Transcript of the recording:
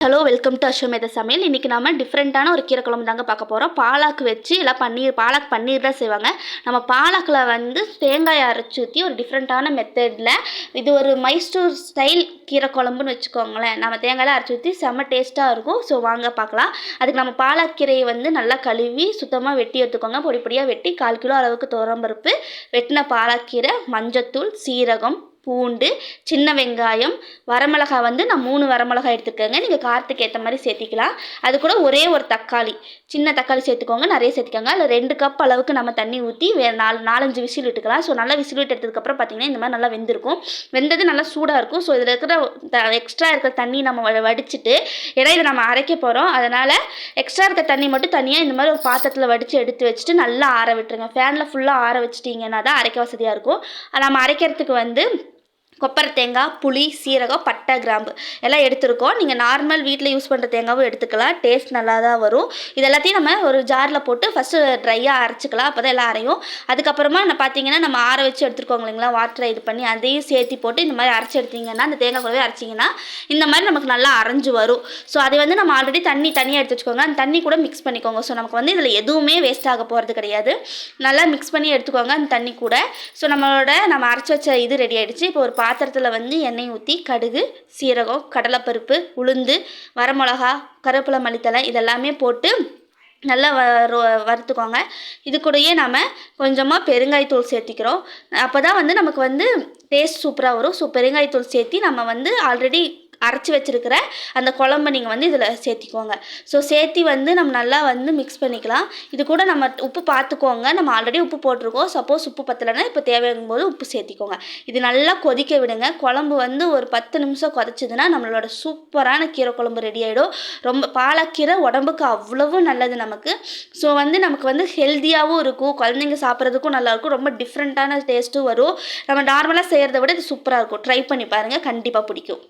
Hello welcome to அஸ்வமேத சமையல். இன்றைக்கி நம்ம டிஃப்ரெண்ட்டான ஒரு கீரை குழம்பு தாங்க பார்க்க போகிறோம். பாலாக்கு வச்சு எல்லாம் பாலாக் பன்னீர் தான் செய்வாங்க. நம்ம பாலாக்கில் வந்து தேங்காய் அரைச்சி ஊற்றி ஒரு டிஃப்ரெண்ட்டான மெத்தடில் இது ஒரு மைசூர் ஸ்டைல் கீரை குழம்புன்னு வச்சுக்கோங்களேன். நம்ம தேங்காயெலாம் அரைச்சி ஊற்றி செம்ம டேஸ்ட்டாக இருக்கும். ஸோ வாங்க பார்க்கலாம். அதுக்கு நம்ம பாலாக்கீரையை வந்து நல்லா கழுவி சுத்தமாக வெட்டி எடுத்துக்கோங்க. பொடி பொடியாக வெட்டி 1/4 கிலோ அளவுக்கு துவரம்பருப்பு, வெட்டின பாலாக்கீரை, மஞ்சத்தூள், சீரகம், பூண்டு, சின்ன வெங்காயம், வரமிளகாய் வந்து நான் 3 வரமிளகாய் எடுத்துக்கோங்க. நீங்கள் காரத்துக்கு ஏற்ற மாதிரி சேர்த்திக்கலாம். அது கூட ஒரே ஒரு தக்காளி, சின்ன தக்காளி சேர்த்துக்கோங்க. நிறைய சேர்த்துக்கோங்க. அதில் 2 கப் அளவுக்கு நம்ம தண்ணி ஊற்றி 4-5 விசில் விட்டுக்கலாம். ஸோ நல்லா விசில் விட்டு எடுத்ததுக்கப்புறம் பார்த்திங்கன்னா இந்த மாதிரி நல்லா வெந்திருக்கும். வெந்தது நல்லா சூடாக இருக்கும். ஸோ இதில் இருக்கிற எக்ஸ்ட்ரா இருக்கிற தண்ணி நம்ம வடிச்சிட்டு, ஏன்னா இதை நம்ம அரைக்க போகிறோம், அதனால் எக்ஸ்ட்ரா இருக்க தண்ணி மட்டும் தனியாக இந்த மாதிரி ஒரு பாத்திரத்தில் வடித்து எடுத்து வச்சுட்டு நல்லா ஆற விட்டுருங்க. ஃபேனில் ஃபுல்லாக ஆற வச்சிட்டிங்கன்னா தான் அரைக்க வசதியாக இருக்கும். நம்ம அரைக்கிறதுக்கு வந்து கொப்பரை தேங்காய், புளி, சீரகம், பட்டை, கிராம்பு எல்லாம் எடுத்துருக்கோம். நீங்கள் நார்மல் வீட்டில் யூஸ் பண்ணுற தேங்காவும் எடுத்துக்கலாம். டேஸ்ட் நல்லா தான் வரும். இது எல்லாத்தையும் நம்ம ஒரு ஜாரில் போட்டு ஃபஸ்ட்டு ட்ரையாக அரைச்சிக்கலாம். அப்போ தான் எல்லாம் அரையும். அதுக்கப்புறமா பார்த்தீங்கன்னா நம்ம ஆற வச்சு எடுத்துருக்கோங்க இல்லைங்களா, வாட்டரை இது பண்ணி அதையும் சேர்த்து போட்டு இந்த மாதிரி அரைச்சி எடுத்திங்கன்னா, அந்த தேங்காய் கூடவே அரைச்சிங்கன்னா இந்த மாதிரி நமக்கு நல்லா அரைஞ்சு வரும். ஸோ அதை வந்து நம்ம ஆல்ரெடி தண்ணி தனியாக எடுத்து வச்சுக்கோங்க. அந்த தண்ணி கூட மிக்ஸ் பண்ணிக்கோங்க. ஸோ நமக்கு வந்து இதில் எதுவுமே வேஸ்ட் ஆக போகிறது கிடையாது. நல்லா மிக்ஸ் பண்ணி எடுத்துக்கோங்க அந்த தண்ணி கூட. ஸோ நம்ம அரைச்சி வச்ச இது ரெடி ஆகிடுச்சு. இப்போ ஒரு பாத்திரத்தில் வந்து எண்ணெய் ஊற்றி கடுகு, சீரகம், கடலைப்பருப்பு, உளுந்து, வரமிளகா, கருவேப்பிலை, மல்லித்தழை இதெல்லாமே போட்டு நல்லா வறுத்துக்கோங்க. இது கூடயே நம்ம கொஞ்சமாக பெருங்காயத்தூள் சேர்த்திக்கிறோம். அப்போ தான் வந்து நமக்கு வந்து டேஸ்ட் சூப்பராக வரும். ஸோ பெருங்காயத்தூள் சேர்த்தி நம்ம வந்து ஆல்ரெடி அரைச்சி வச்சுருக்கிற அந்த குழம்பு நீங்கள் வந்து இதில் சேர்த்திக்கோங்க. ஸோ சேர்த்தி வந்து நம்ம நல்லா வந்து மிக்ஸ் பண்ணிக்கலாம். இது கூட நம்ம உப்பு பார்த்துக்கோங்க. நம்ம ஆல்ரெடி உப்பு போட்டிருக்கோம். சப்போஸ் உப்பு பத்தலைன்னா இப்போ தேவையாகும் போது உப்பு சேர்த்திக்கோங்க. இது நல்லா கொதிக்க விடுங்க. குழம்பு வந்து ஒரு 10 நிமிஷம் கொதிச்சதுன்னா நம்மளோட சூப்பரான கீரை குழம்பு ரெடி ஆகிடும். ரொம்ப பாலக்கீரை உடம்புக்கு அவ்வளவு நல்லது நமக்கு. ஸோ வந்து நமக்கு வந்து ஹெல்த்தியாகவும் இருக்கும். குழந்தைங்க சாப்பிட்றதுக்கும் நல்லாயிருக்கும். ரொம்ப டிஃப்ரெண்ட்டான டேஸ்ட்டும் வரும். நம்ம நார்மலாக செய்கிறத விட இது சூப்பராக இருக்கும். ட்ரை பண்ணி பாருங்கள், கண்டிப்பாக பிடிக்கும்.